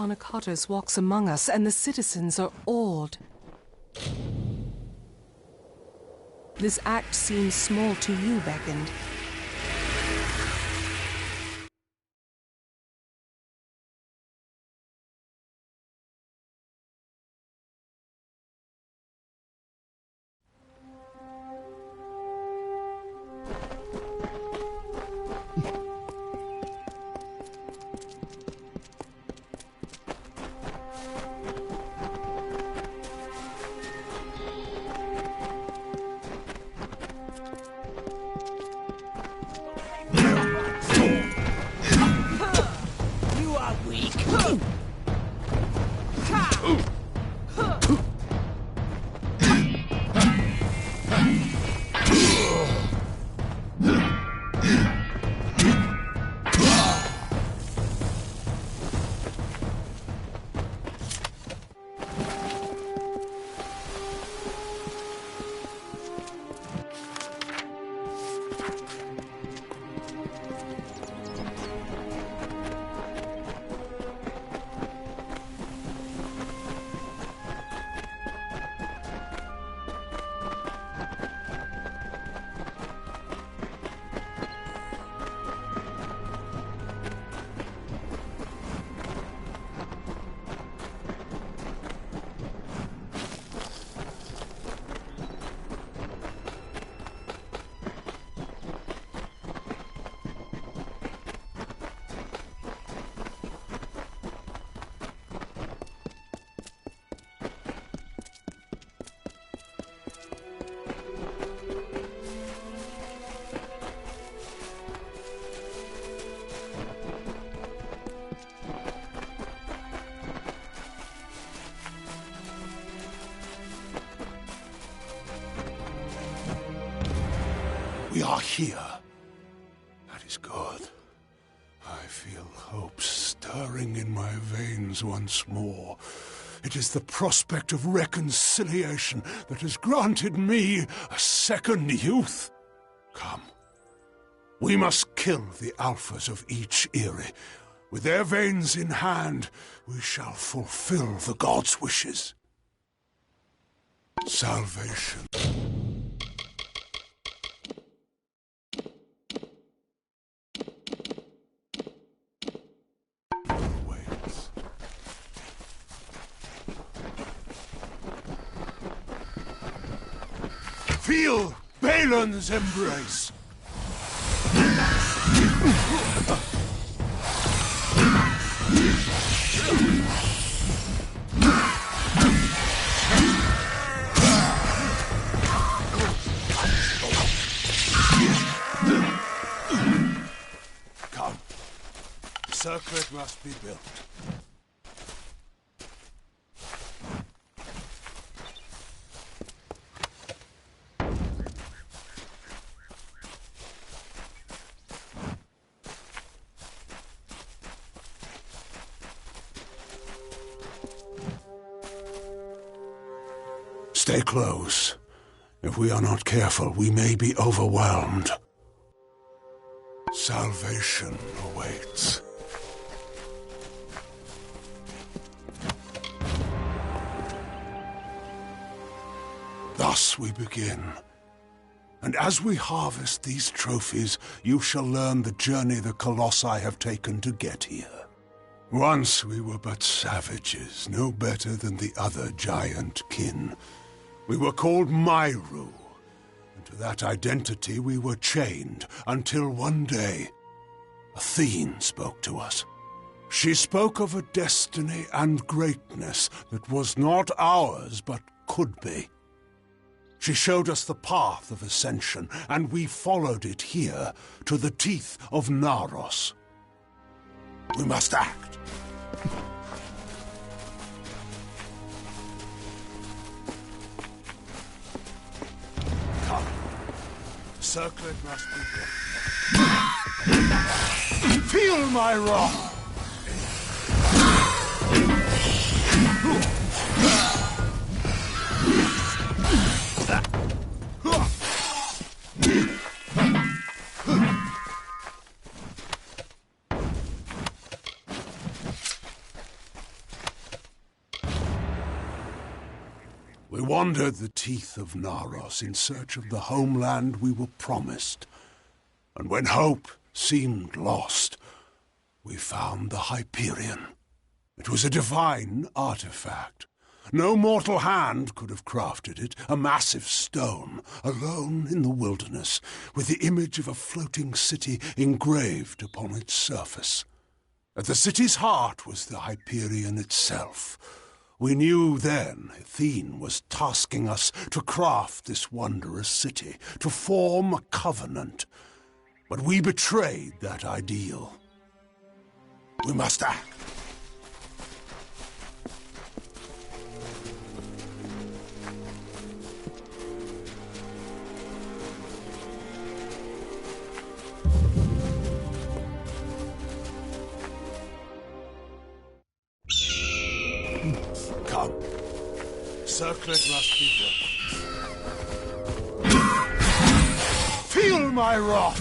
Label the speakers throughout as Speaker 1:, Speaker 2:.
Speaker 1: Anacatus walks among us, and the citizens are awed. This act seems small to you, Beckoned.
Speaker 2: We are here. That is good. I feel hope stirring in my veins once more. It is the prospect of reconciliation that has granted me a second youth. Come. We must kill the alphas of each Eyrie. With their veins in hand, we shall fulfill the gods' wishes. Salvation. Feel Balin's embrace! Come. The circlet must be built. Stay close. If we are not careful, we may be overwhelmed. Salvation awaits. Thus we begin. And as we harvest these trophies, you shall learn the journey the Colossi have taken to get here. Once we were but savages, no better than the other giant kin. We were called Myru, and to that identity we were chained until one day, Athene spoke to us. She spoke of a destiny and greatness that was not ours, but could be. She showed us the path of ascension, and we followed it here, to the teeth of Naros. We must act. Come. The circlet must be built. Feel my wrath! wandered the teeth of Naros in search of the homeland we were promised. And when hope seemed lost, we found the Hyperion. It was a divine artifact. No mortal hand could have crafted it, a massive stone, alone in the wilderness, with the image of a floating city engraved upon its surface. At the city's heart was the Hyperion itself. We knew then Athene was tasking us to craft this wondrous city, to form a covenant. But we betrayed that ideal. We must act. Come. Circlet must be broken. Feel my wrath!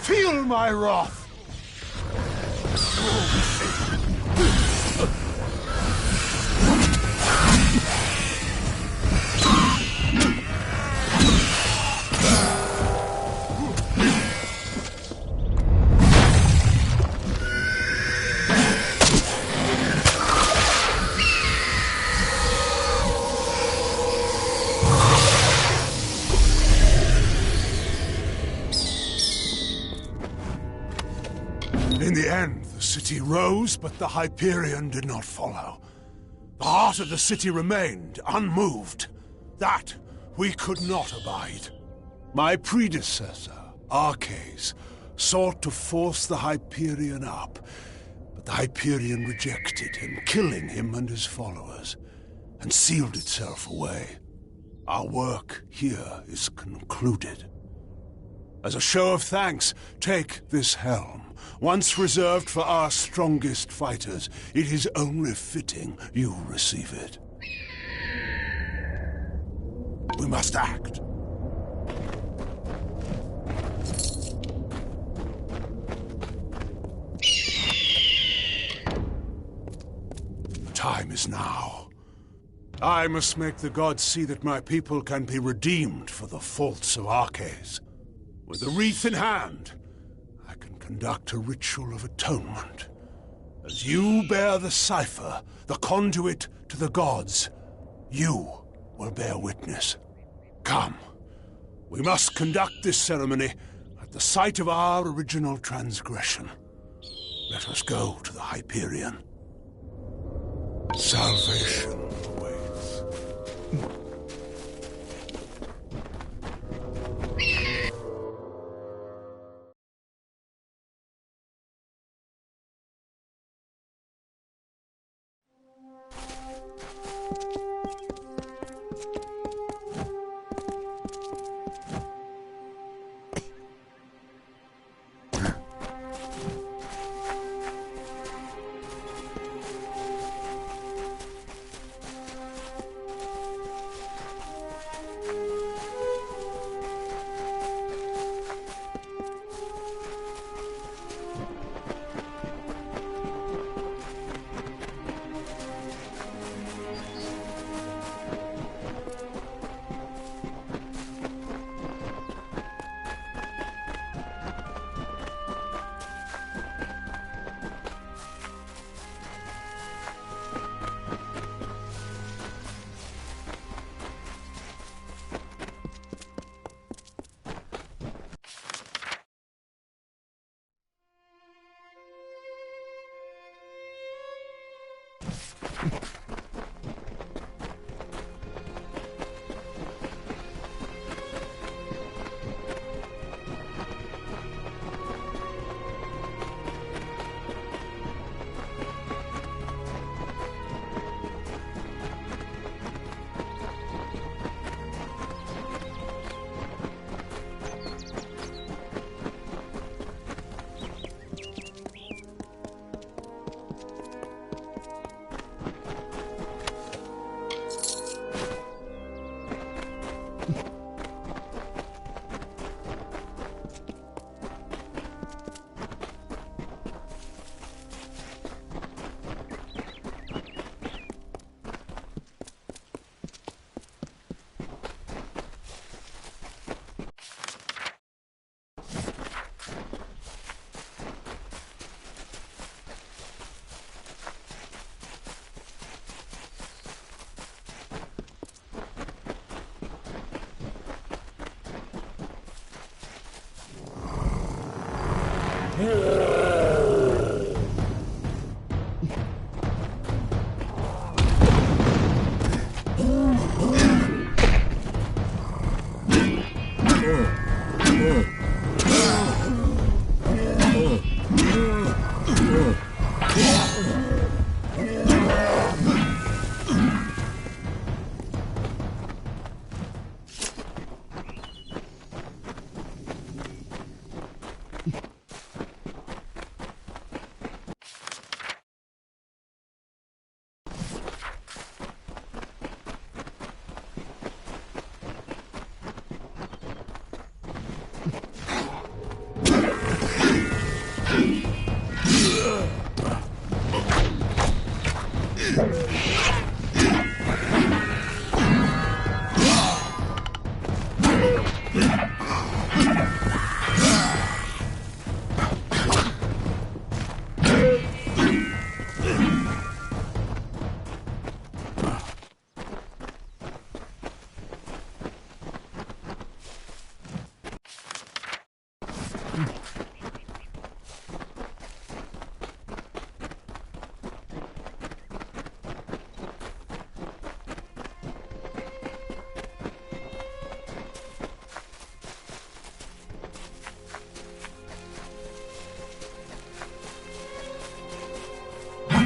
Speaker 2: Feel my wrath! In the end, the city rose, but the Hyperion did not follow. The heart of the city remained unmoved. That we could not abide. My predecessor, Arches, sought to force the Hyperion up, but the Hyperion rejected him, killing him and his followers, and sealed itself away. Our work here is concluded. As a show of thanks, take this helm. Once reserved for our strongest fighters, it is only fitting you receive it. We must act. The time is now. I must make the gods see that my people can be redeemed for the faults of Arches. With the wreath in hand, I can conduct a ritual of atonement. As you bear the cipher, the conduit to the gods, you will bear witness. Come, we must conduct this ceremony at the site of our original transgression. Let us go to the Hyperion. Salvation awaits.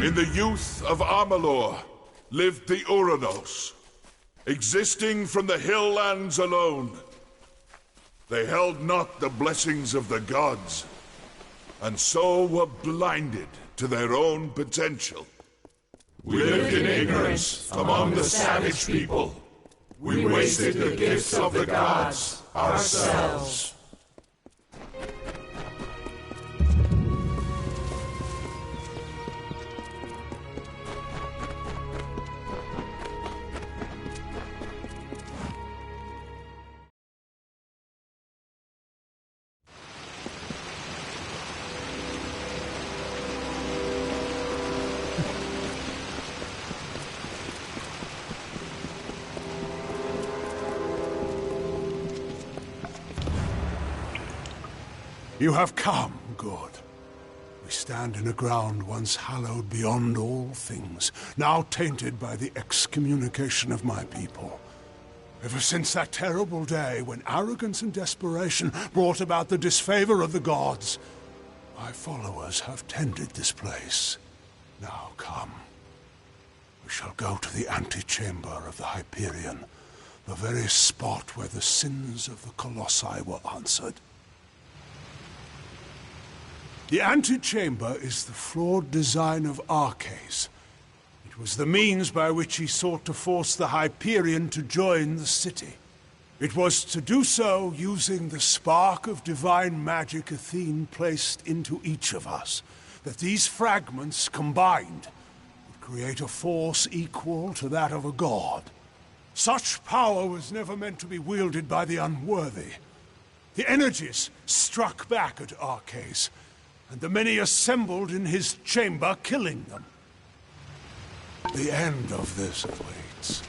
Speaker 3: In the youth of Amalur lived the Uranos, existing from the hill lands alone. They held not the blessings of the gods, and so were blinded to their own potential.
Speaker 4: We lived in ignorance among the savage people. We wasted the gifts of the gods ourselves.
Speaker 2: You have come, good. We stand in a ground once hallowed beyond all things, now tainted by the excommunication of my people. Ever since that terrible day when arrogance and desperation brought about the disfavor of the gods, my followers have tended this place. Now come. We shall go to the antechamber of the Hyperion, the very spot where the sins of the Colossi were answered. The antechamber is the flawed design of Arches. It was the means by which he sought to force the Hyperion to join the city. It was to do so using the spark of divine magic Athene placed into each of us, that these fragments combined would create a force equal to that of a god. Such power was never meant to be wielded by the unworthy. The energies struck back at Arches, and the many assembled in his chamber, killing them. The end of this awaits.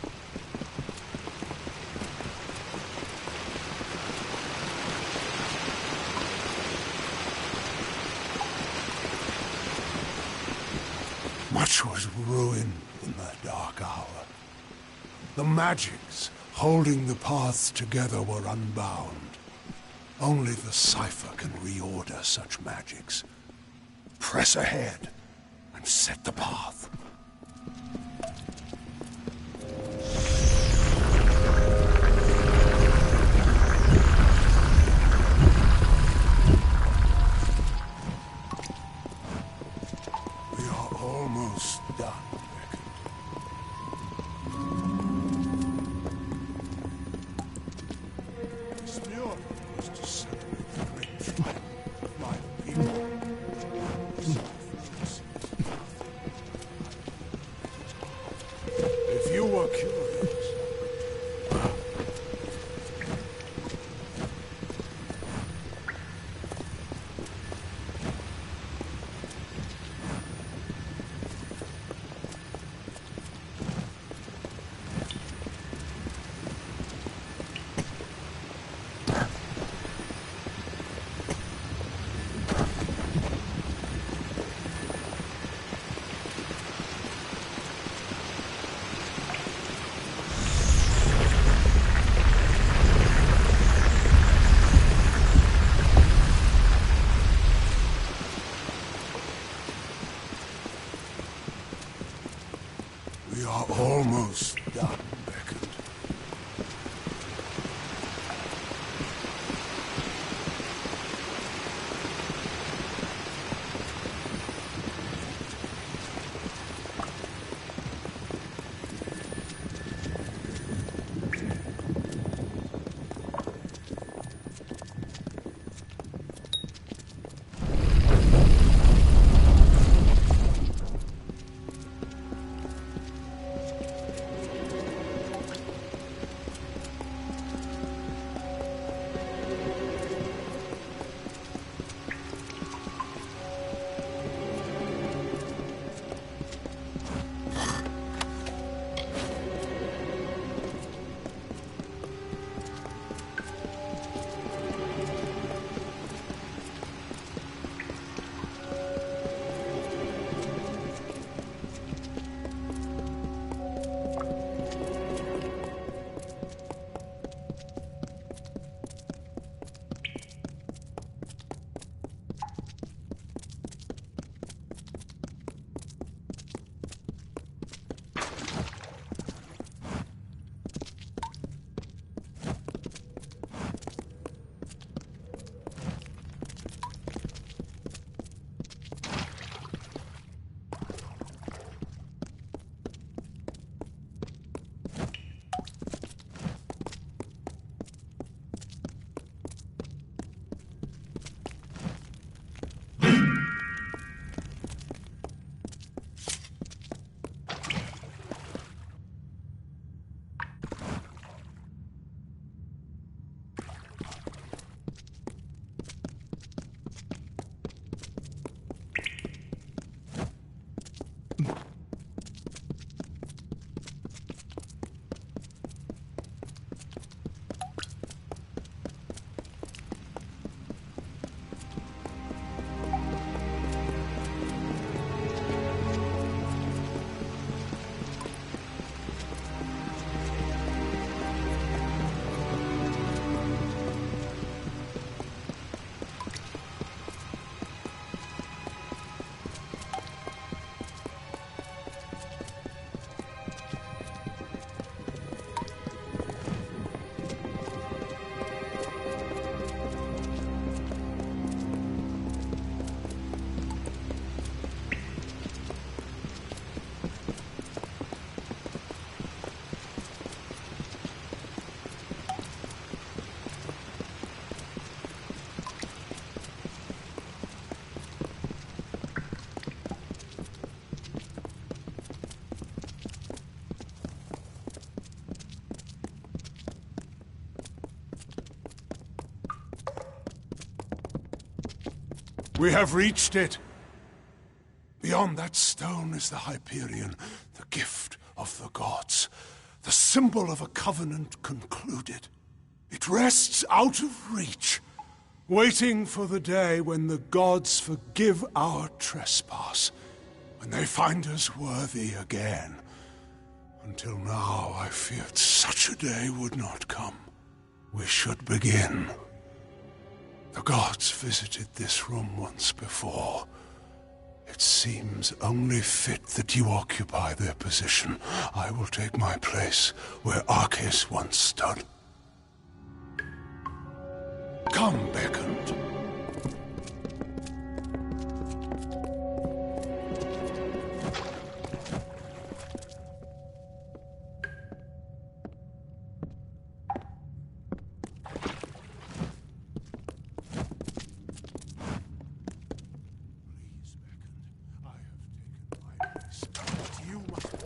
Speaker 2: Much was ruined in that dark hour. The magics holding the paths together were unbound. Only the cipher can reorder such magics. Press ahead and set the path. We are almost done. We are almost done, Beckett. We have reached it. Beyond that stone is the Hyperion, the gift of the gods, the symbol of a covenant concluded. It rests out of reach, waiting for the day when the gods forgive our trespass, when they find us worthy again. Until now, I feared such a day would not come. We should begin. The gods visited this room once before. It seems only fit that you occupy their position. I will take my place where Arceus once stood. Come, Beckett.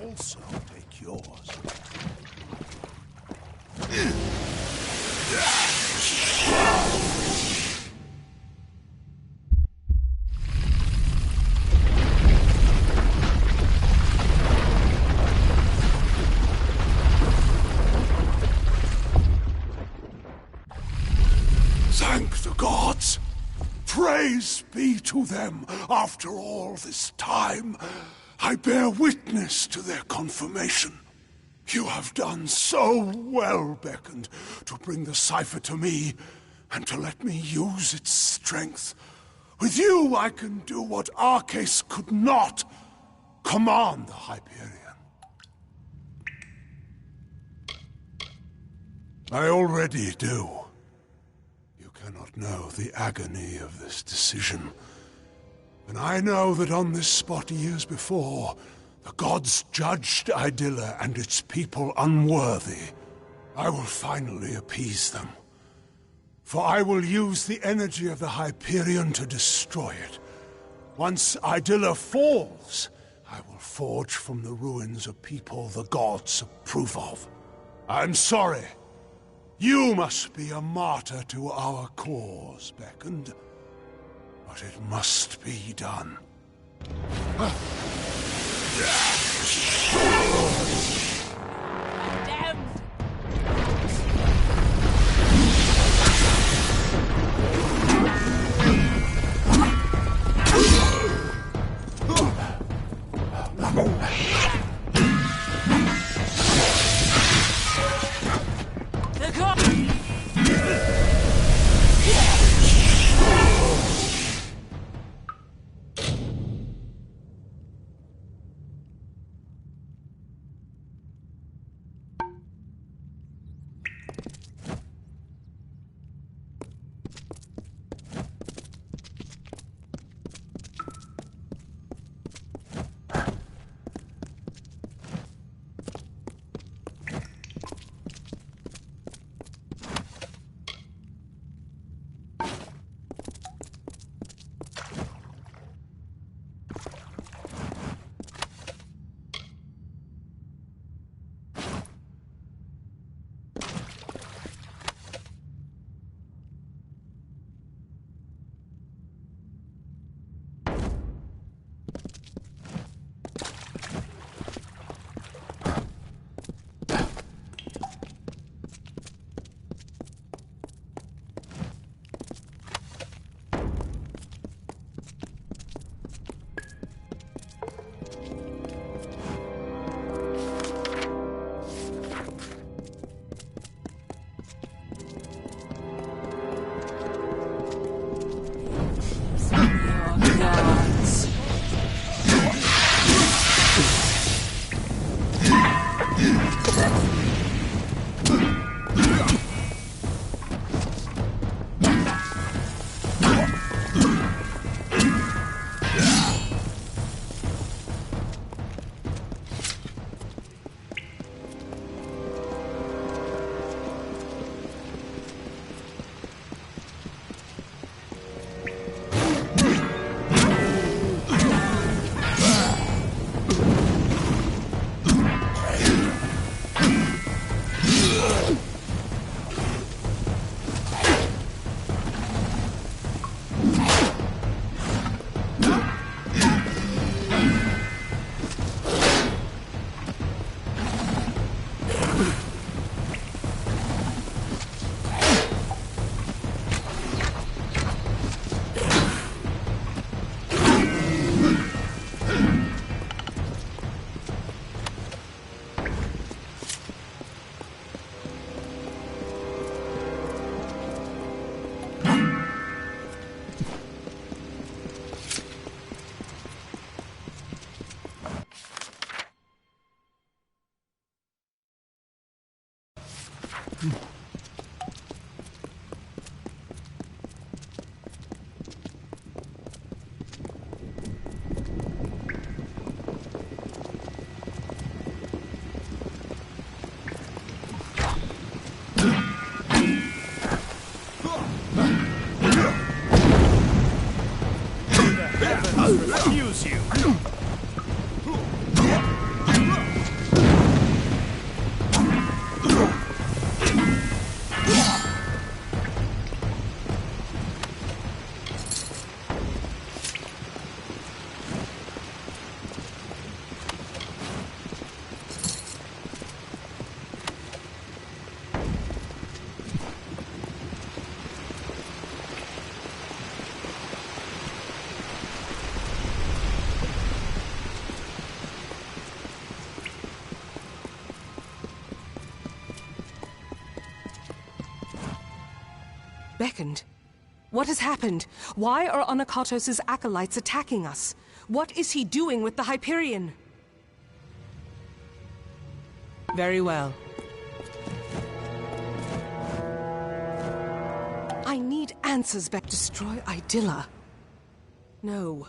Speaker 2: Also take yours. Thank the gods! Praise be to them after all this time. I bear witness to their confirmation. You have done so well, Beckett, to bring the cipher to me, and to let me use its strength. With you, I can do what Arceus could not. Command the Hyperion. I already do. You cannot know the agony of this decision. And I know that on this spot years before, the gods judged Idylla and its people unworthy. I will finally appease them. For I will use the energy of the Hyperion to destroy it. Once Idylla falls, I will forge from the ruins a people the gods approve of. I'm sorry. You must be a martyr to our cause, Beckoned. But it must be done.
Speaker 5: Refuse you.
Speaker 1: Beckoned. What has happened? Why are Onakatos' acolytes attacking us? What is he doing with the Hyperion? Very well. answers back. Destroy Idilla? No.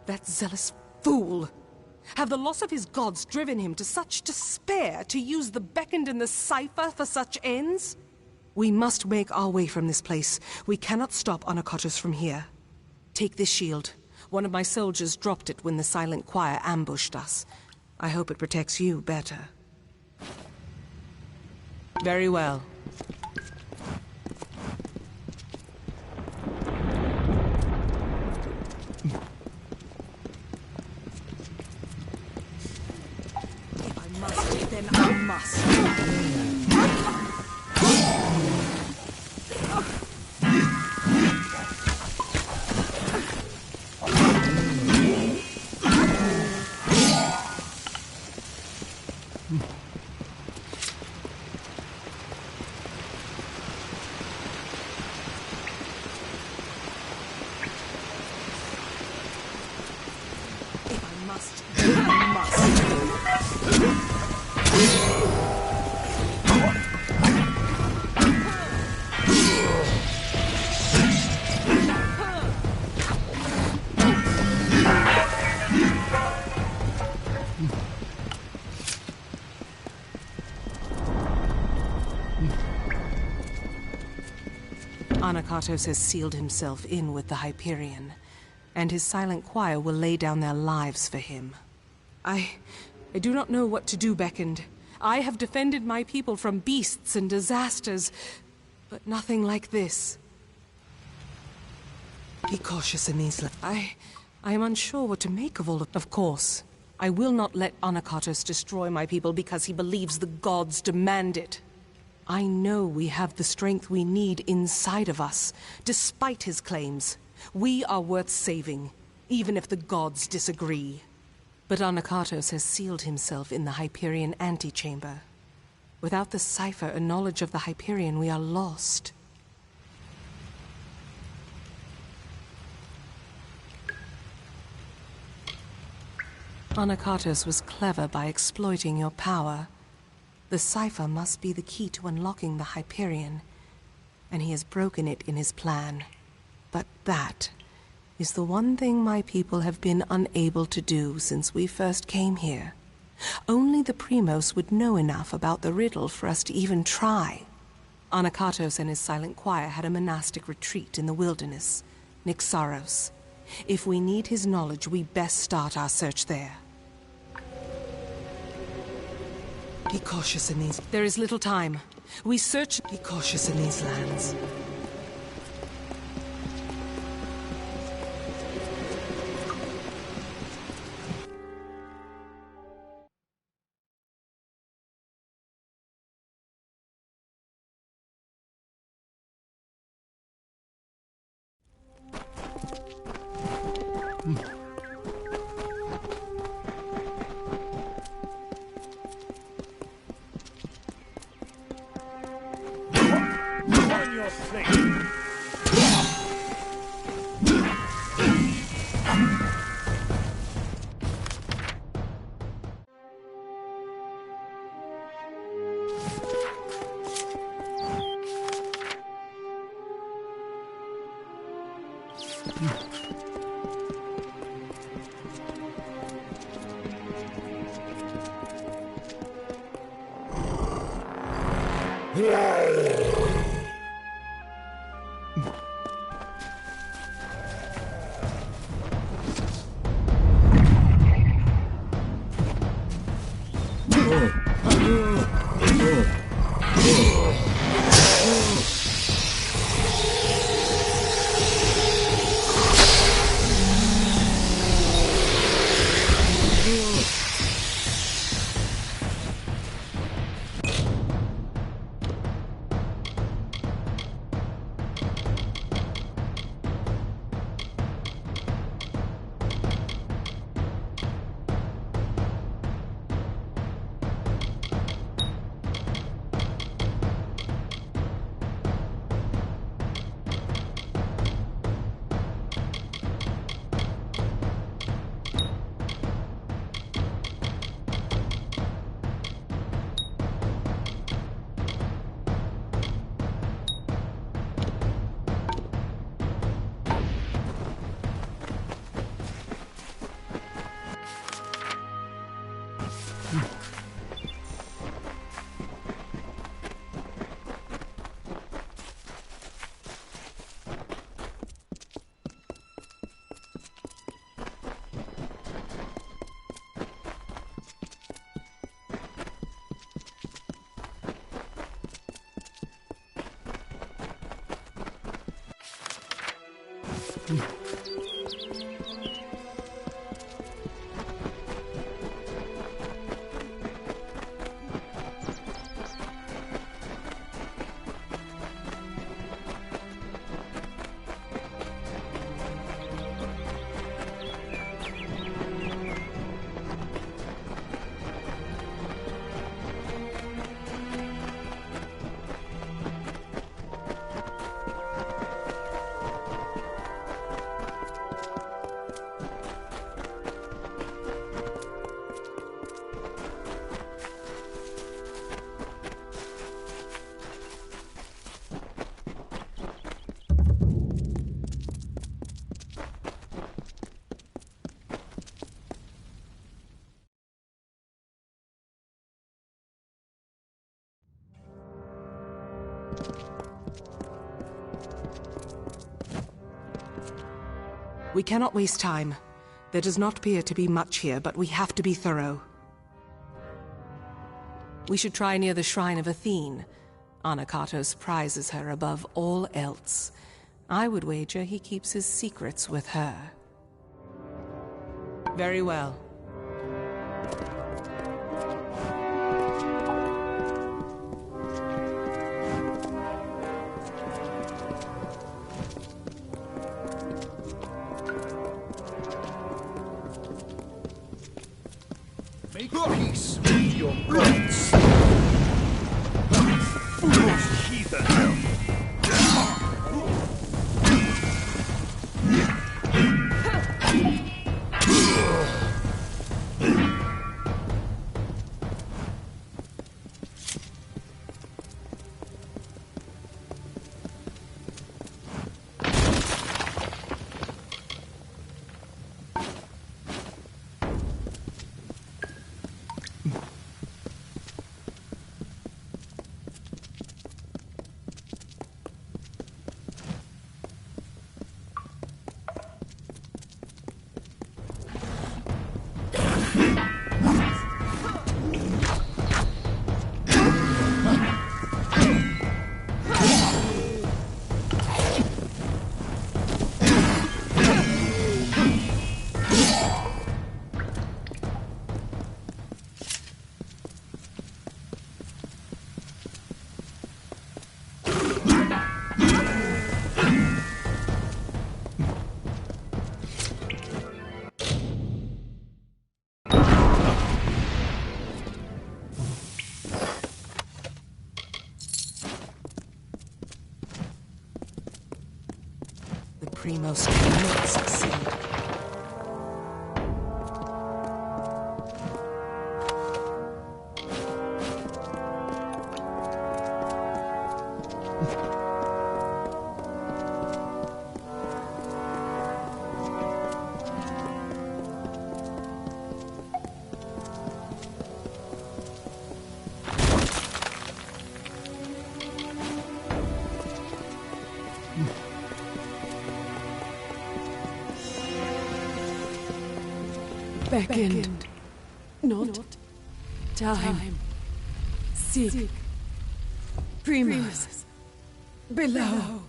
Speaker 1: That zealous fool. Have the loss of his gods driven him to such despair to use the Beckoned and the Cipher for such ends? We must make our way from this place. We cannot stop Anakotos from here. Take this shield. One of my soldiers dropped it when the Silent Choir ambushed us. I hope it protects you better. Very well. If I must, then I must. Anakotos has sealed himself in with the Hyperion, and his Silent Choir will lay down their lives for him. I do not know what to do, Beckoned. I have defended my people from beasts and disasters, but nothing like this. Be cautious in these I am unsure what to make of all of... Of course, I will not let Anakotos destroy my people because he believes the gods demand it. I know we have the strength we need inside of us, despite his claims. We are worth saving, even if the gods disagree. But Anakotos has sealed himself in the Hyperion antechamber. Without the cipher and knowledge of the Hyperion, we are lost. Anakotos was clever by exploiting your power. The cipher must be the key to unlocking the Hyperion, and he has broken it in his plan. But that is the one thing my people have been unable to do since we first came here. Only the Primos would know enough about the riddle for us to even try. Anakotos and his Silent Choir had a monastic retreat in the wilderness, Nixaros. If we need his knowledge, we best start our search there. Be cautious in these... There is little time. We search... Be cautious in these lands. We cannot waste time. There does not appear to be much here, but we have to be thorough. We should try near the Shrine of Athene. Anakatos prizes her above all else. I would wager he keeps his secrets with her. Very well.
Speaker 4: Make peace with your gods. Foolish heathen.
Speaker 1: Primos cannot succeed.
Speaker 5: Beckoned, not time. Seek Primus below.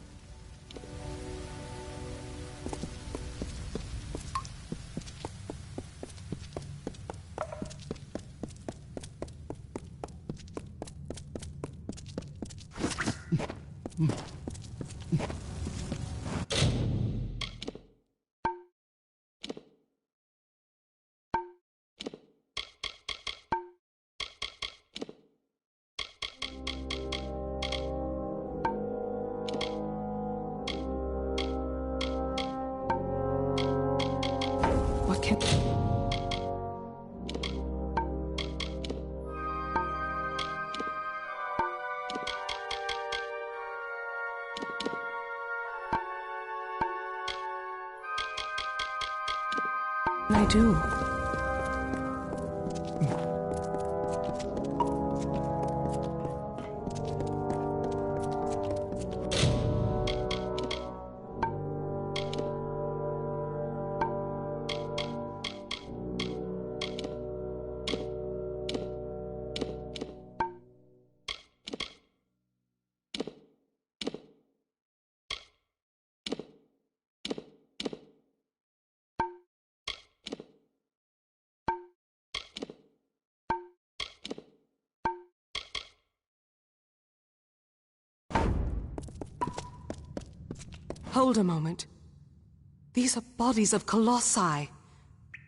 Speaker 1: What can... I do. Hold a moment. These are bodies of colossi.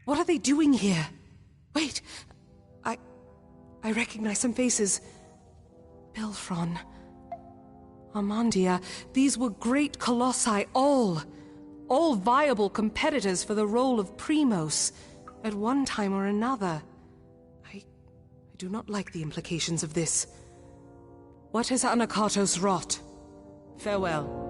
Speaker 1: What are they doing here? Wait. I recognize some faces. Bilfron. Armandia. These were great colossi, all viable competitors for the role of Primos at one time or another. I do not like the implications of this. What has Anakatos wrought? Farewell.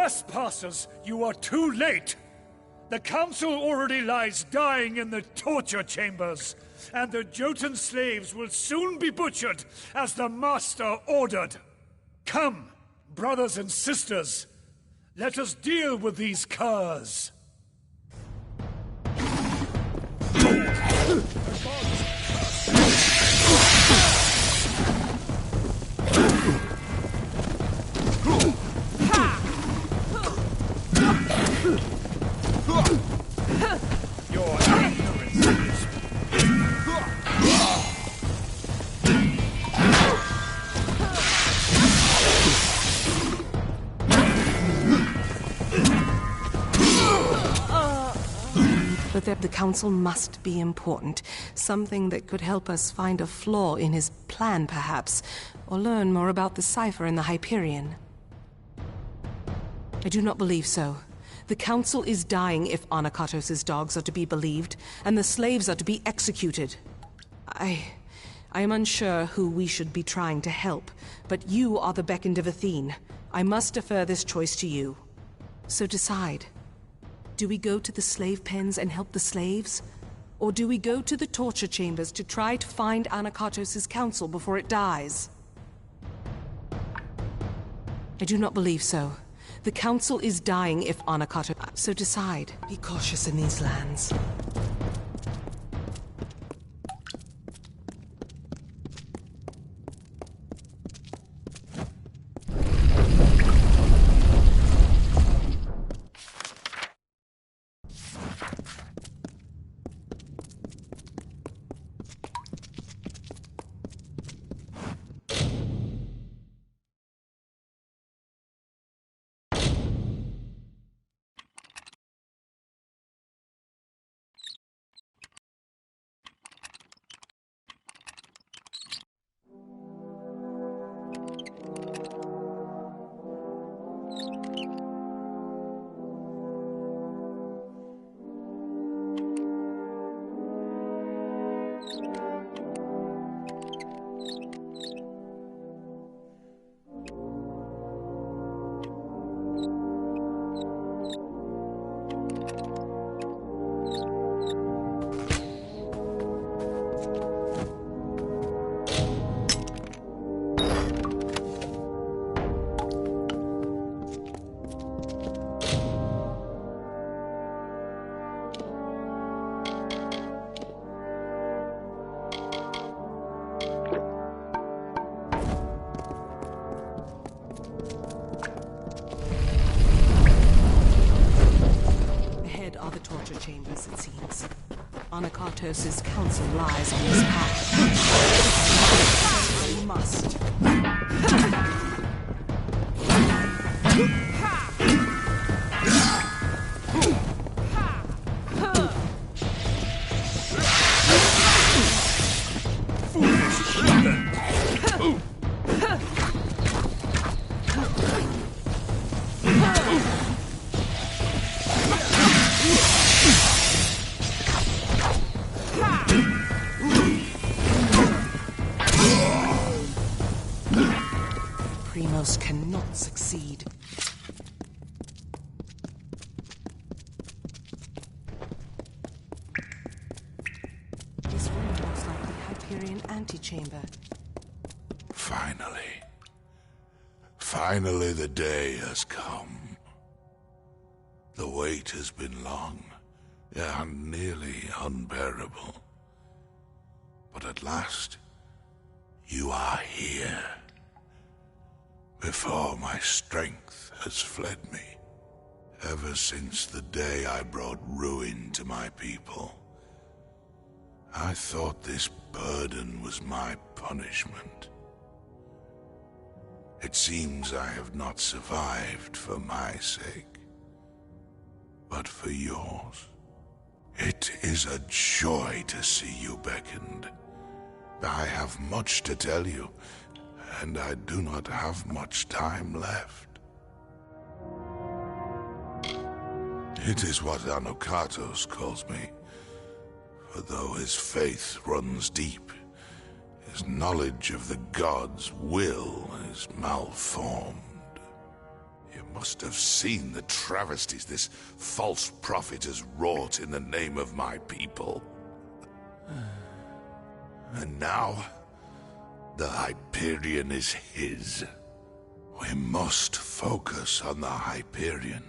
Speaker 6: Trespassers, you are too late! The Council already lies dying in the torture chambers, and the Jotun slaves will soon be butchered as the Master ordered. Come, brothers and sisters, let us deal with these curs. Your ignorance is...
Speaker 1: But the Council must be important. Something that could help us find a flaw in his plan, perhaps. Or learn more about the cipher in the Hyperion. I do not believe so. The Council is dying if Anakatos' dogs are to be believed, and the slaves are to be executed. I am unsure who we should be trying to help, but you are the Beckoned of Athene. I must defer this choice to you. So decide. Do we go to the slave pens and help the slaves? Or do we go to the torture chambers to try to find Anakatos' council before it dies? I do not believe so. The council is dying if Anakatos... So decide. Be cautious in these lands. Chambers, it seems. Anakatos' council lies on this path. I must. Cannot succeed. This room looks like the Hyperion antechamber.
Speaker 3: Finally the day has come. The wait has been long and nearly unbearable. But at last, you are here. Before my strength has fled me, ever since the day I brought ruin to my people, I thought this burden was my punishment. It seems I have not survived for my sake, but for yours. It is a joy to see you beckoned. I have much to tell you, and I do not have much time left. It is what Anakatos calls me, for though his faith runs deep, his knowledge of the gods' will is malformed. You must have seen the travesties this false prophet has wrought in the name of my people. And now, the Hyperion is his. We must focus on the Hyperion.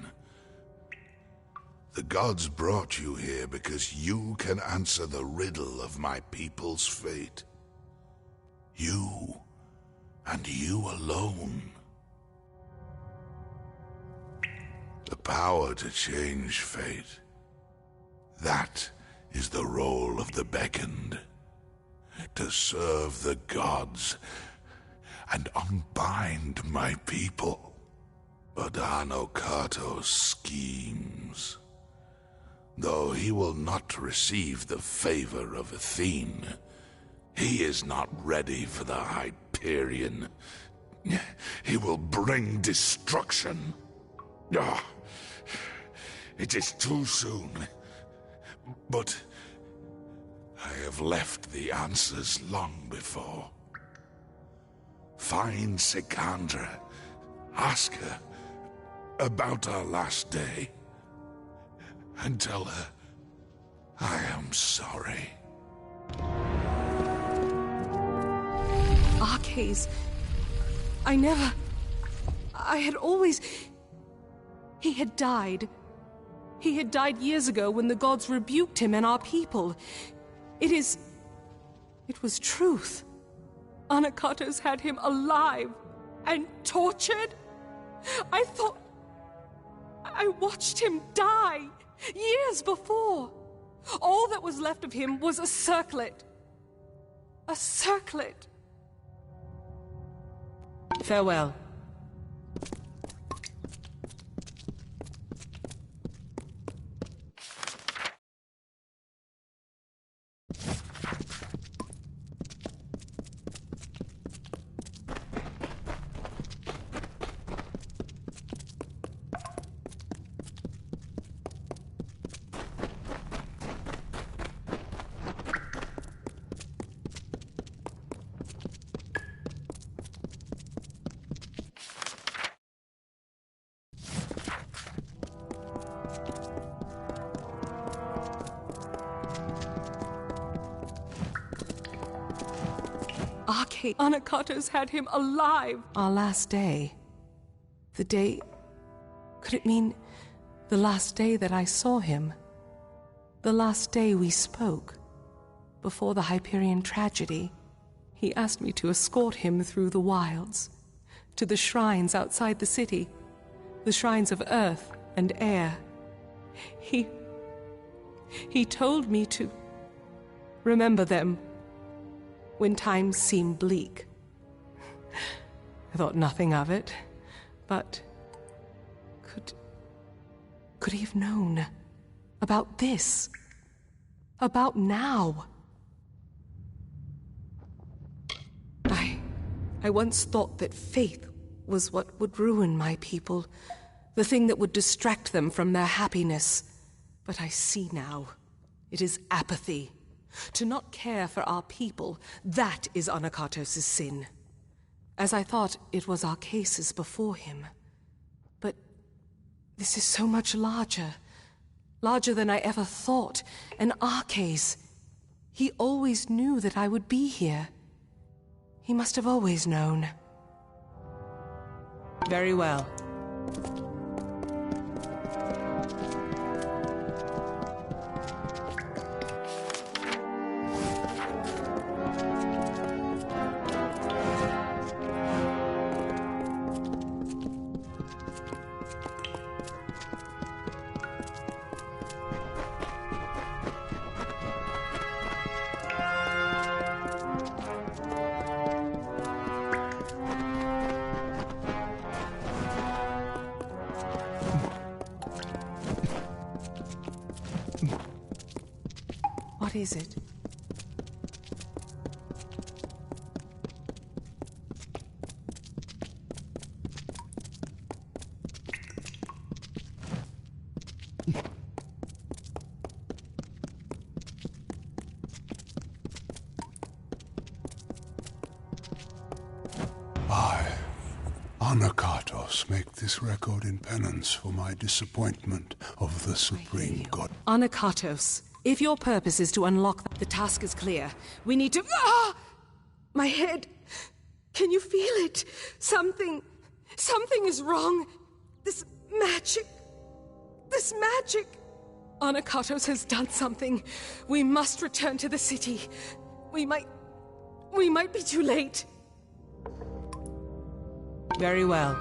Speaker 3: The gods brought you here because you can answer the riddle of my people's fate. You, and you alone. The power to change fate. That is the role of the beckoned. To serve the gods and unbind my people. But Anokato's schemes. Though he will not receive the favor of Athene, he is not ready for the Hyperion. He will bring destruction. Ah, it is too soon. But I have left the answers long before. Find Sikandra. Ask her about our last day. And tell her I am sorry.
Speaker 1: Arcades. I had always... He had died. He had died years ago when the gods rebuked him and our people. It was truth. Anakato's had him alive and tortured. I watched him die years before. All that was left of him was a circlet. A circlet. Farewell. Anakato's had him alive. Our last day. The day... Could it mean the last day that I saw him? The last day we spoke? Before the Hyperion tragedy, he asked me to escort him through the wilds, to the shrines outside the city, the shrines of earth and air. He told me to remember them when times seem bleak. I thought nothing of it, but could he have known about this? About now? I once thought that faith was what would ruin my people, the thing that would distract them from their happiness. But I see now, it is apathy. To not care for our people, that is Anakatos' sin. As I thought it was our cases before him. But this is so much larger. Larger than I ever thought. An Arcase. He always knew that I would be here. He must have always known. Very well. What is it?
Speaker 2: I, Anakato, Arkatos make this record in penance for my disappointment of the Supreme God.
Speaker 1: Anakatos, if your purpose is to unlock the task is clear. We need to... Ah! My head! Can you feel it? Something is wrong. This magic... Anakatos has done something. We must return to the city. We might be too late. Very well.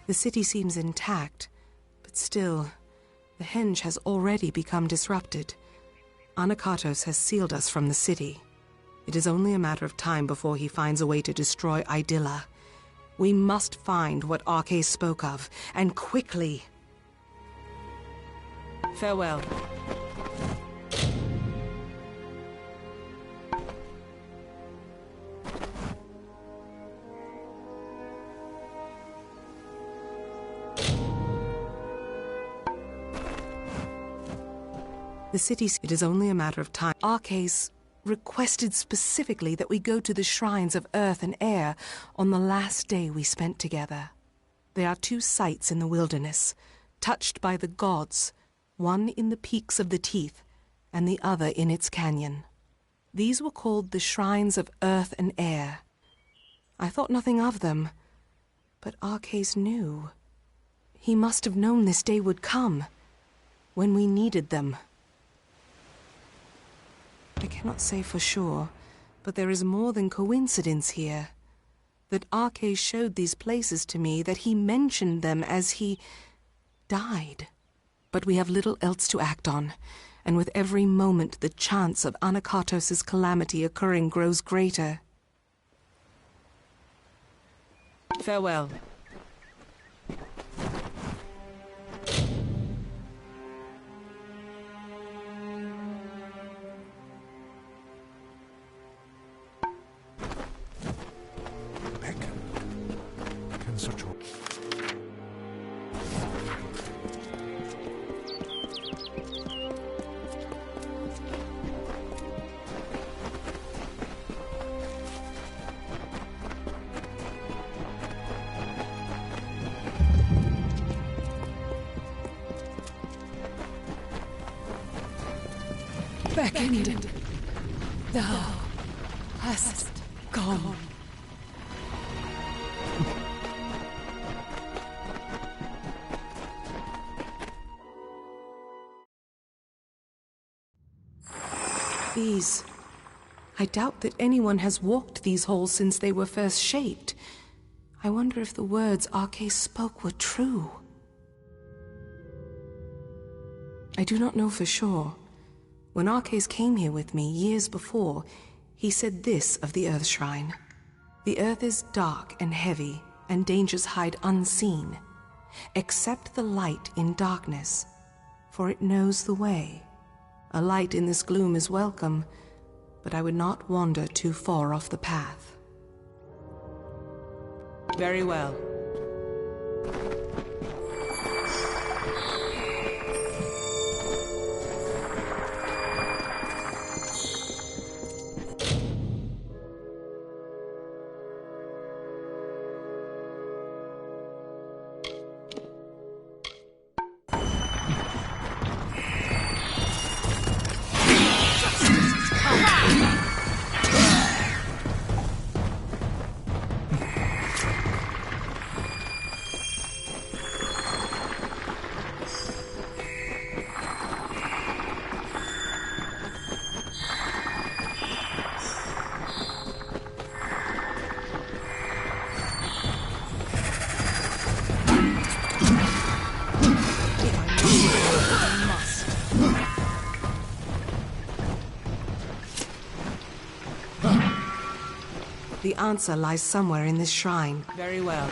Speaker 1: The city seems intact, but still, the henge has already become disrupted. Anakatos has sealed us from the city. It is only a matter of time before he finds a way to destroy Idylla. We must find what Arcais spoke of, and quickly. Farewell. The city, it is only a matter of time. Arcais requested specifically that we go to the shrines of earth and air on the last day we spent together. There are two sites in the wilderness, touched by the gods, one in the peaks of the Teeth, and the other in its canyon. These were called the shrines of earth and air. I thought nothing of them, but Arcais knew. He must have known this day would come, when we needed them. I cannot say for sure, but there is more than coincidence here. That Arcais showed these places to me, that he mentioned them as he died. But we have little else to act on, and with every moment the chance of Anakatos' calamity occurring grows greater. Farewell.
Speaker 5: Beckoned, thou hast gone.
Speaker 1: These... I doubt that anyone has walked these halls since they were first shaped. I wonder if the words Arcais spoke were true. I do not know for sure. When Arcais came here with me years before, he said this of the Earth Shrine. The earth is dark and heavy, and dangers hide unseen. Accept the light in darkness, for it knows the way. A light in this gloom is welcome, but I would not wander too far off the path. Very well. The answer lies somewhere in this shrine. Very well.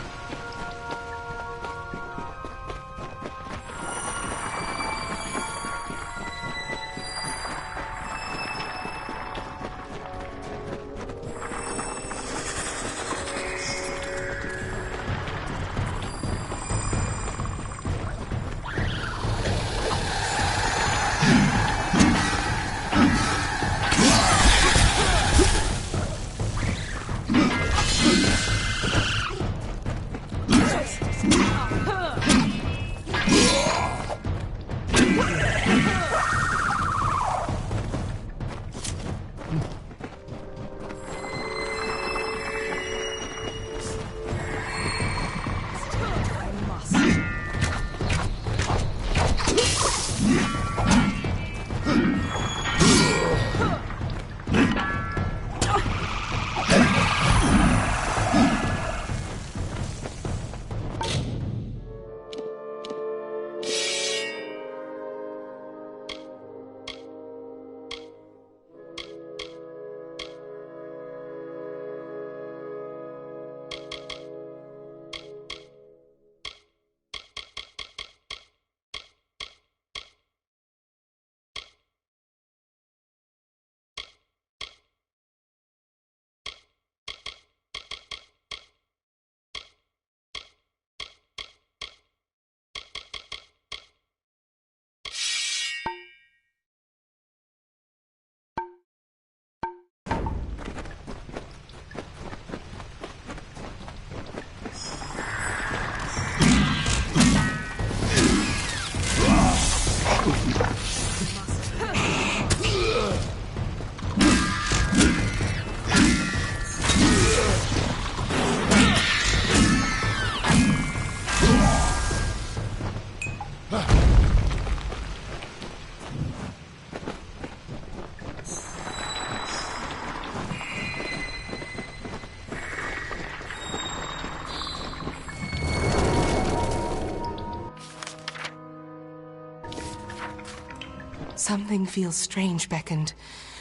Speaker 1: Something feels strange beckoned.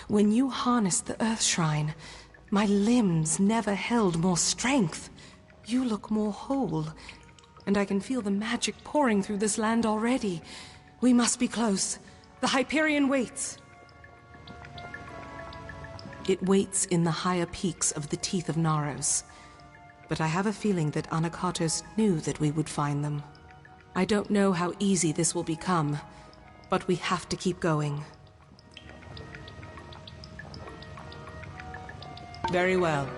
Speaker 1: When you harnessed the Earth Shrine, my limbs never held more strength. You look more whole, and I can feel the magic pouring through this land already. We must be close. The Hyperion waits. It waits in the higher peaks of the Teeth of Naros. But I have a feeling that Anakatos knew that we would find them. I don't know how easy this will become, but we have to keep going. Very well.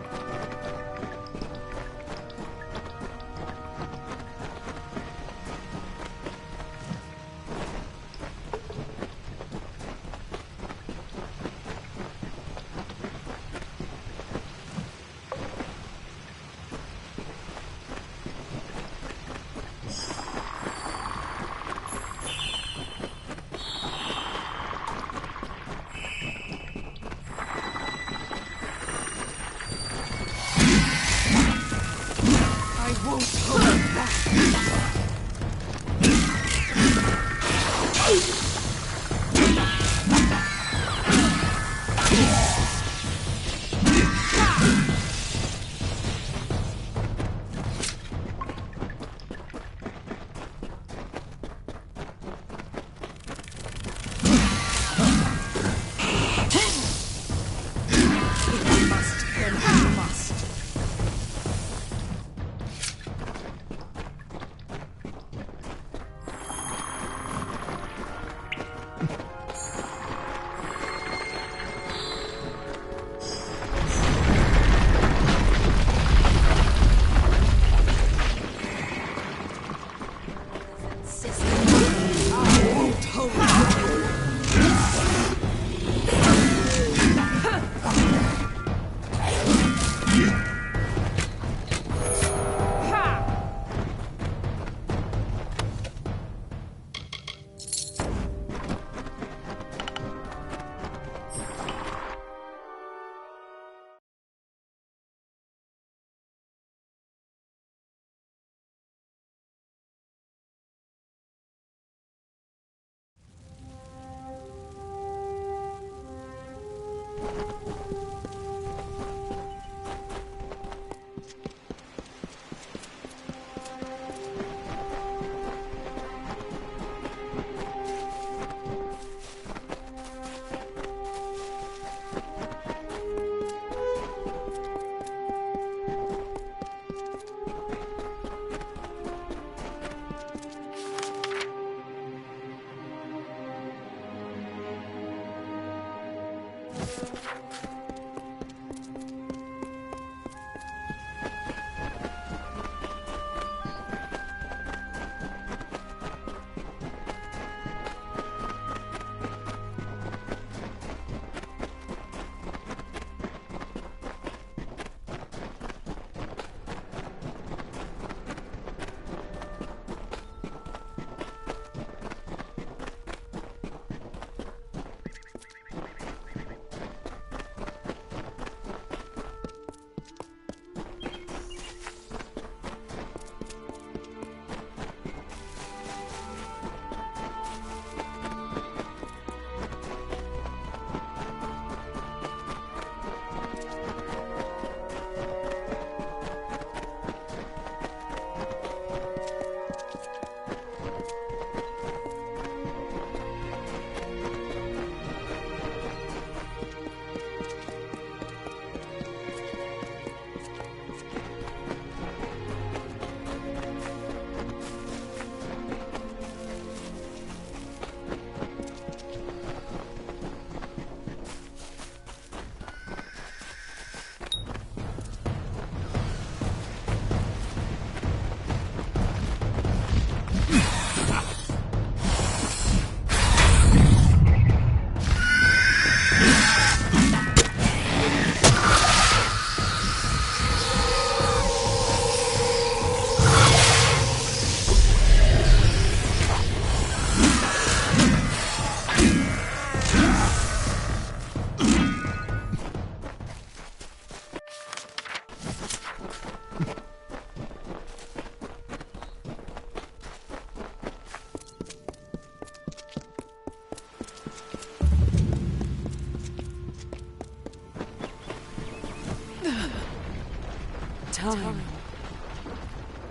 Speaker 5: Time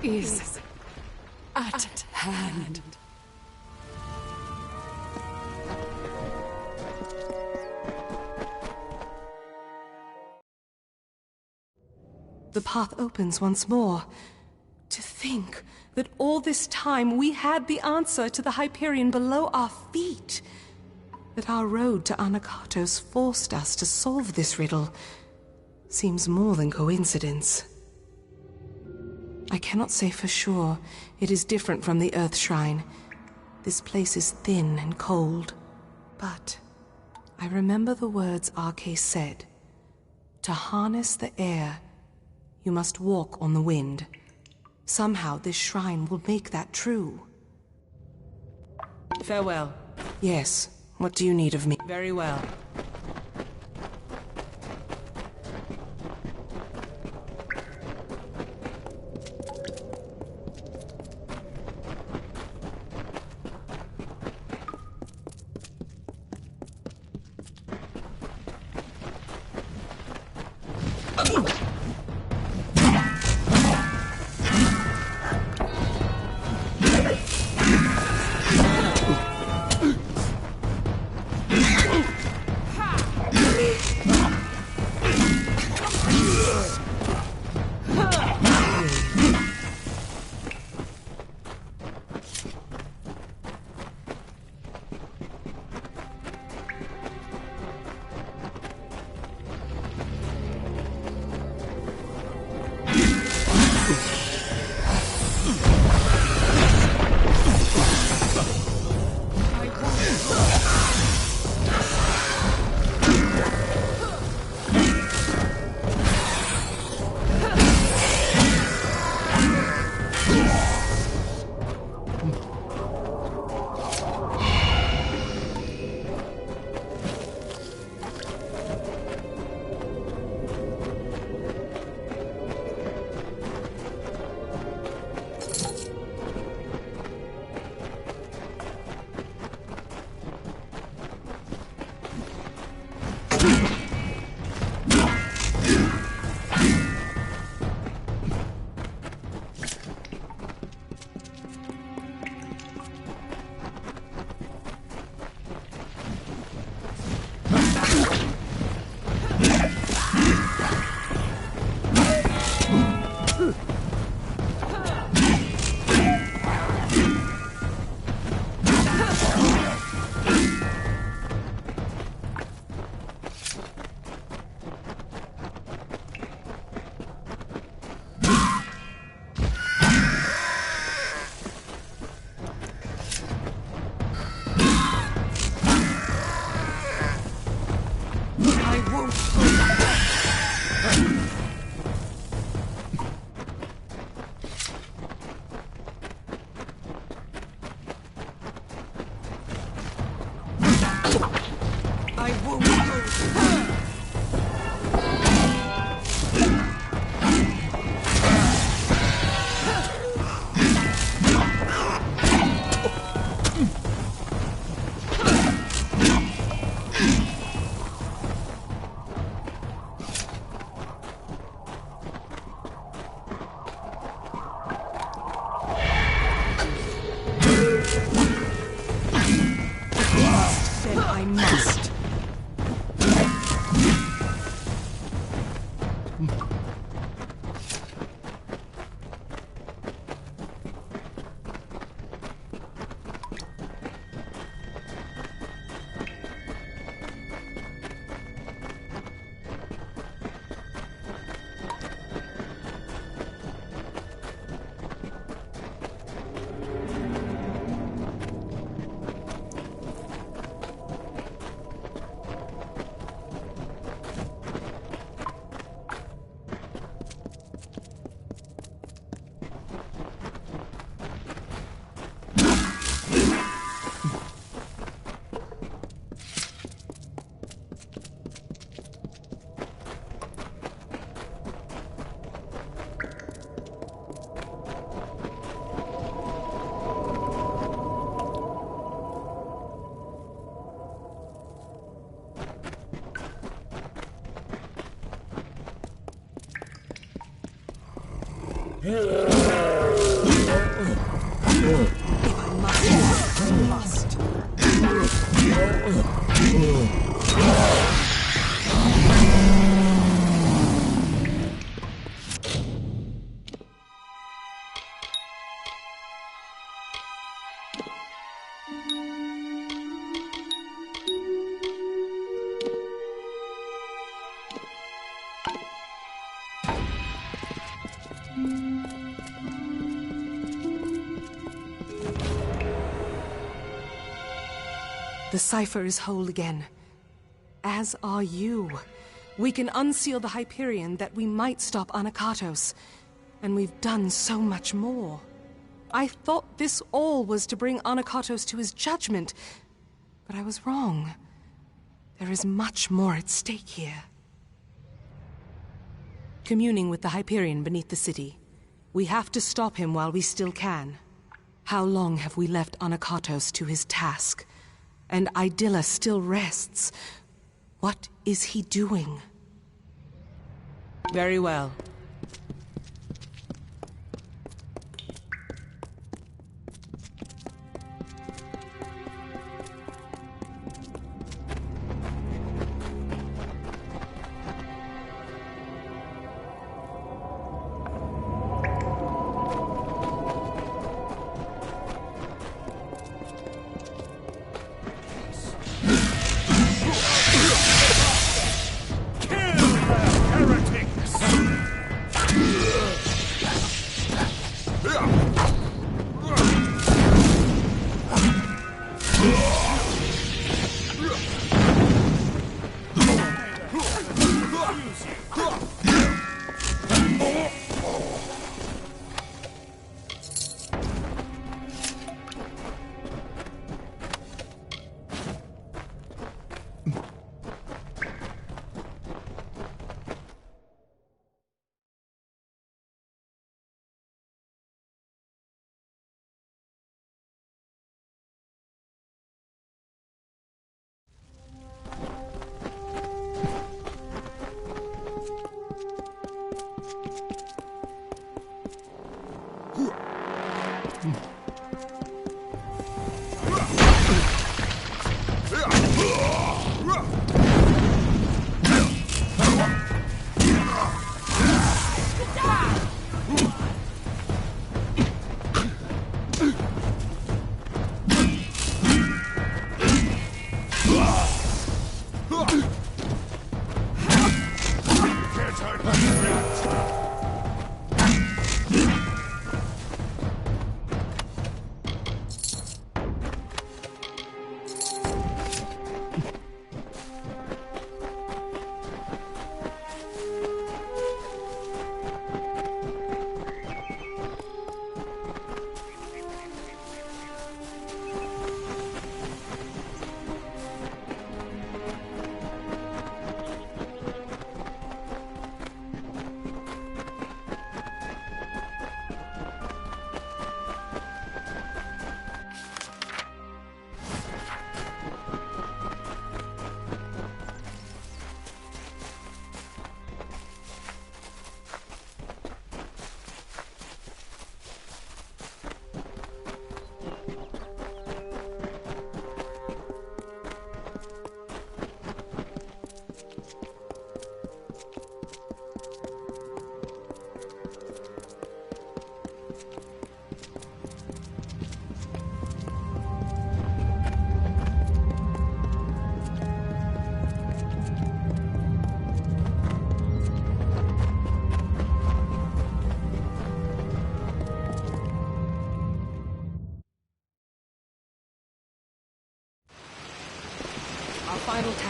Speaker 5: is at hand.
Speaker 1: The path opens once more. To think that all this time we had the answer to the Hyperion below our feet. That our road to Anakatos forced us to solve this riddle seems more than coincidence. I cannot say for sure it is different from the Earth Shrine. This place is thin and cold. But I remember the words Arke said. To harness the air, you must walk on the wind. Somehow this shrine will make that true. Farewell. Yes, what do you need of me? Very well.
Speaker 5: Ha!
Speaker 1: If I must, I must. The cipher is whole again. As are you. We can unseal the Hyperion that we might stop Anakatos. And we've done so much more. I thought this all was to bring Anakatos to his judgment. But I was wrong. There is much more at stake here. Communing with the Hyperion beneath the city. We have to stop him while we still can. How long have we left Anakatos to his task? And Idylla still rests. What is he doing? Very well.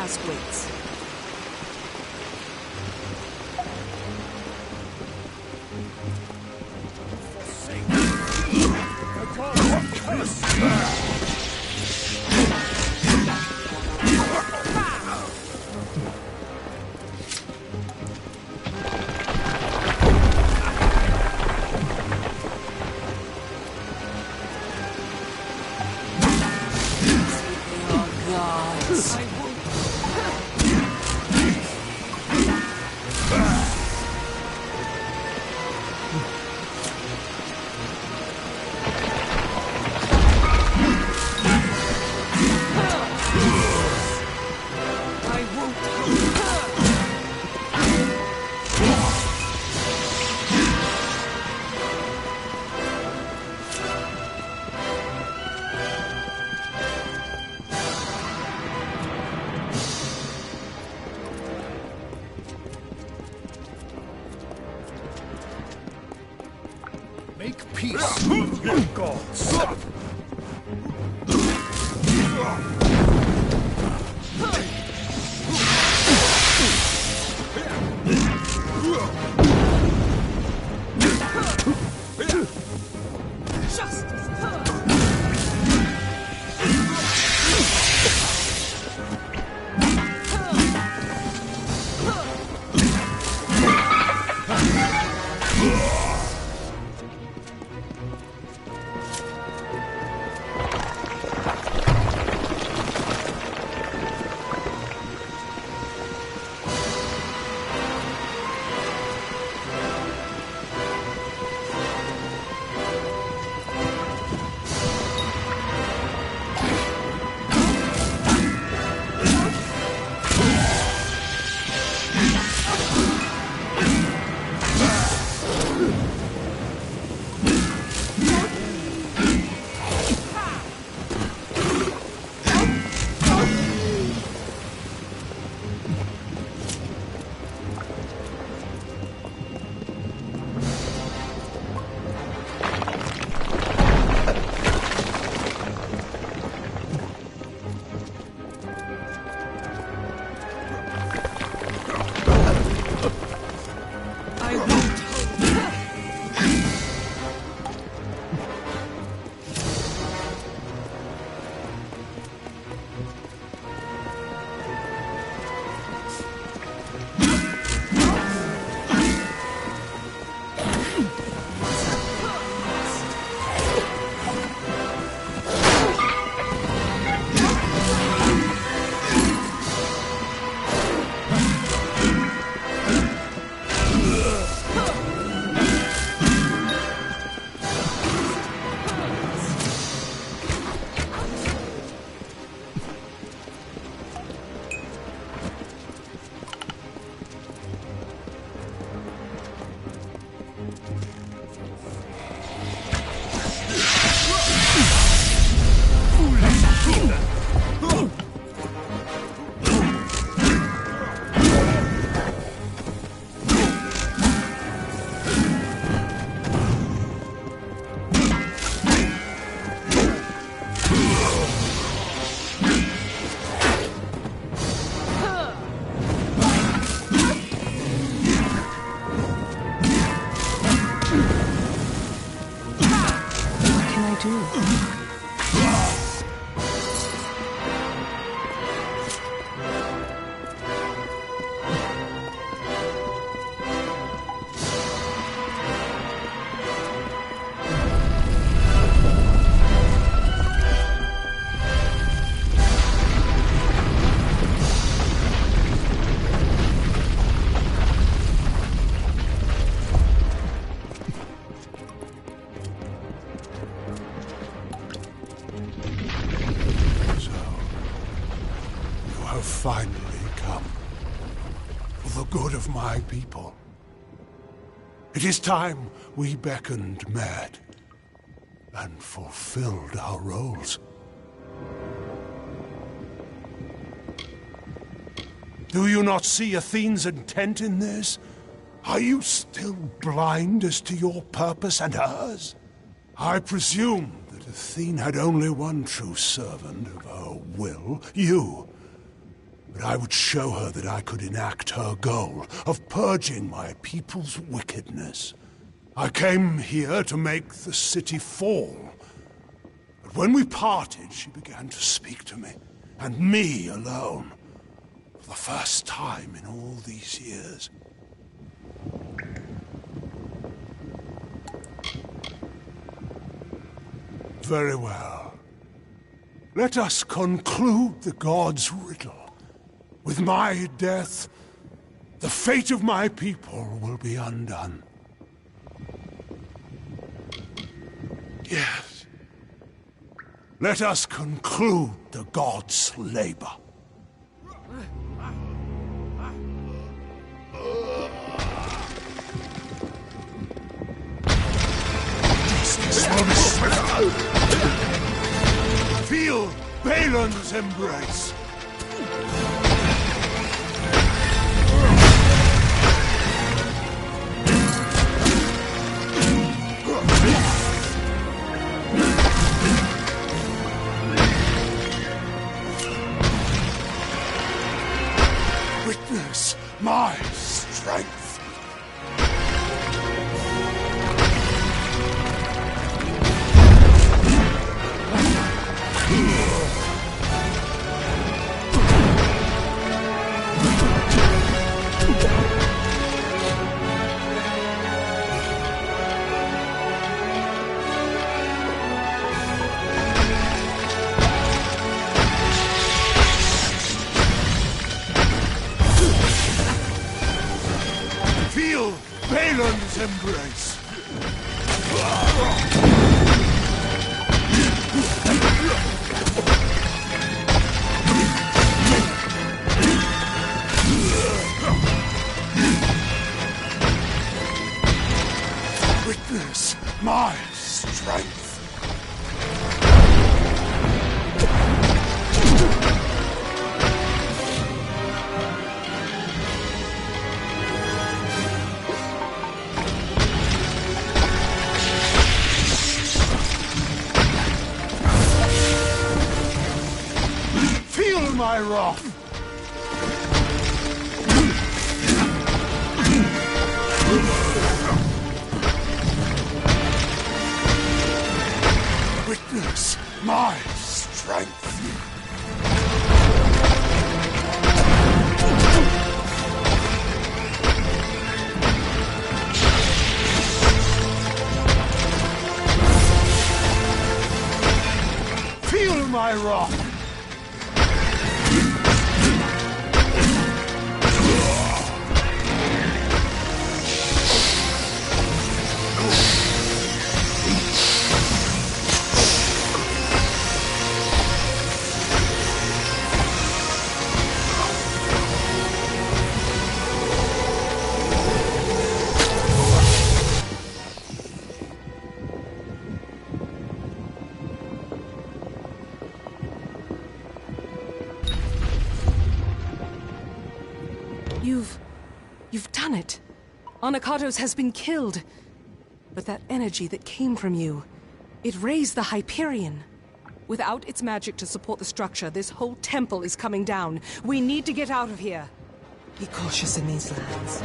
Speaker 5: task waits.
Speaker 6: Make peace with your gods.
Speaker 2: Finally come. For the good of my people. It is time we beckoned mad and fulfilled our roles. Do you not see Athene's intent in this? Are you still blind as to your purpose and hers? I presume that Athene had only one true servant of her will, you. but I would show her that I could enact her goal of purging my people's wickedness. I came here to make the city fall. But when we parted, she began to speak to me, and me alone, for the first time in all these years. Very well. Let us conclude the gods' riddle. With my death, the fate of my people will be undone. Yes. Let us conclude the gods' labor. Feel Balin's embrace. Witness my strength. Feel Balin's embrace. Witness my strength. Feel my wrath. Witness my strength. Feel my wrath.
Speaker 1: You've done it. Anakatos has been killed. But that energy that came from you, it raised the Hyperion. Without its magic to support the structure, this whole temple is coming down. We need to get out of here. Be cautious in these lands.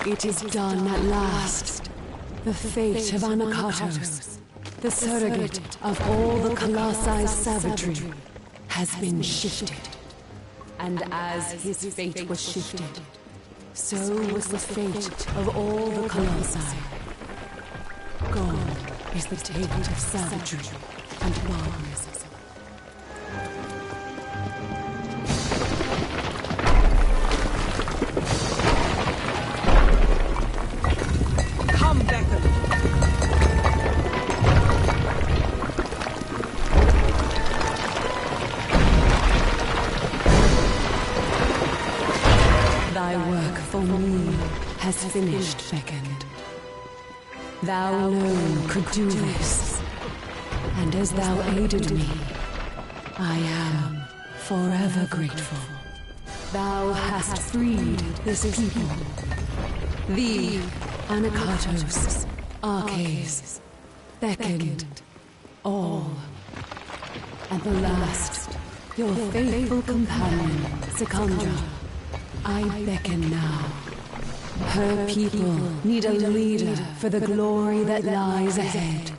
Speaker 5: It is done at last. The fate of Anakatos, the surrogate of all the Colossi savagery, has been shifted. And as his fate was shifted, so was the fate of all the Colossi. Gone. is the taint of savagery and barbarism.
Speaker 1: Come, Becker.
Speaker 5: Thy work for me has finished, Beckoned. Thou alone could do this, and as thou aided me, I am forever grateful. Thou hast freed this people, the Anakatos, Arches, Beckoned, all, and the last, your faithful companion, Secondra. I beckon now. Her people need a leader for the glory that lies ahead.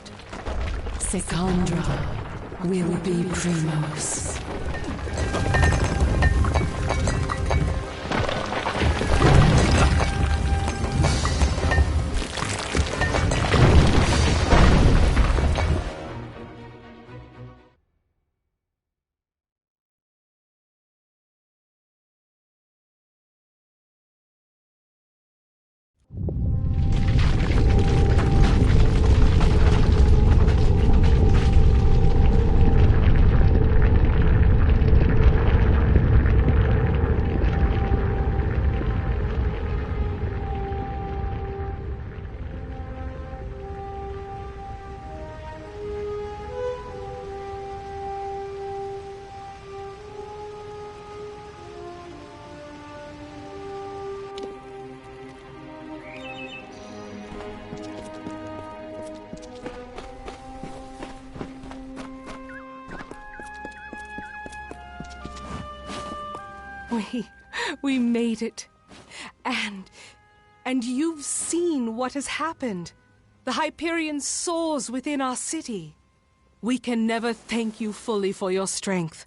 Speaker 5: Secondra will be Primos.
Speaker 1: We made it. And you've seen what has happened. The Hyperion soars within our city. We can never thank you fully for your strength.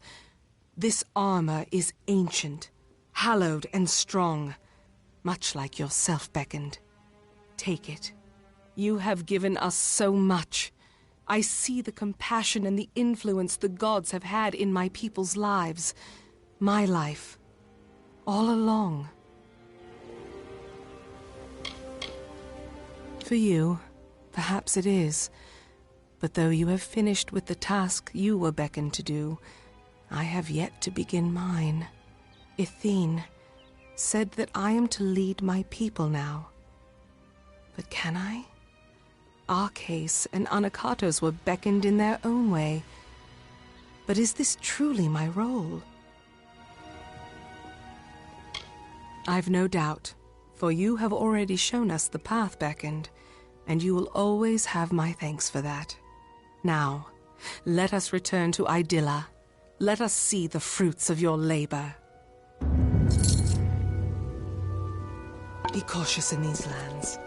Speaker 1: This armor is ancient, hallowed and strong, much like yourself, Beckoned. Take it. You have given us so much. I see the compassion and the influence the gods have had in my people's lives. My life. All along. For you, perhaps it is. But though you have finished with the task you were beckoned to do, I have yet to begin mine. Ithene said that I am to lead my people now. But can I? Arches and Anakatos were beckoned in their own way. But is this truly my role? I've no doubt, for you have already shown us the path, Beckoned, and you will always have my thanks for that. Now, let us return to Idylla. Let us see the fruits of your labor. Be cautious in these lands.